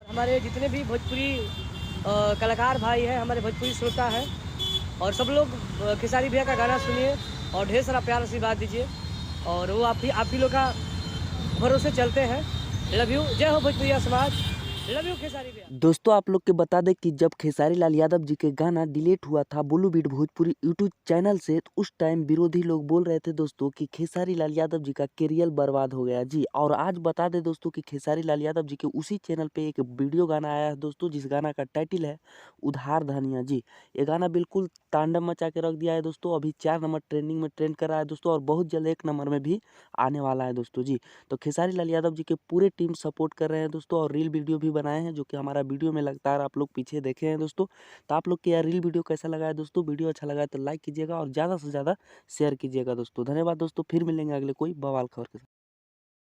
हमारे जितने भी भोजपुरी कलाकार भाई हैं, हमारे भोजपुरी श्रोता हैं, और सब लोग खेसारी भैया का गाना सुनिए और ढेर सारा प्यार आशीर्वाद दीजिए। और वो आप ही लोग का भरोसे चलते हैं। लव यू, जय हो भोजपुरिया समाज, लव यू खेसारी भैया। दोस्तों आप लोग के बता दें कि जब खेसारी लाल यादव जी के गाना डिलीट हुआ था बॉलीवुड भोजपुरी यूट्यूब चैनल से, तो उस टाइम विरोधी लोग बोल रहे थे दोस्तों कि खेसारी लाल यादव जी का करियर बर्बाद हो गया जी। और आज बता दें दोस्तों कि खेसारी लाल यादव जी के उसी चैनल पे एक वीडियो गाना आया है दोस्तों, जिस गाना का टाइटल है उधार धनिया जी। ये गाना बिल्कुल तांडव मचा के रख दिया है दोस्तों। अभी 4 नंबर ट्रेंडिंग में ट्रेंड कर रहा है दोस्तों, और बहुत जल्द 1 नंबर में भी आने वाला है दोस्तों जी। तो खेसारी लाल यादव जी के पूरे टीम सपोर्ट कर रहे हैं दोस्तों, और रील वीडियो भी बनाए हैं जो कि हमारा वीडियो में लगातार आप लोग पीछे देखे हैं दोस्तों। तो आप लोग के यार रील वीडियो कैसा लगा है दोस्तों? वीडियो अच्छा लगा है तो लाइक कीजिएगा और ज़्यादा से ज़्यादा शेयर कीजिएगा दोस्तों। धन्यवाद दोस्तों, फिर मिलेंगे अगले कोई बवाल खबर के साथ।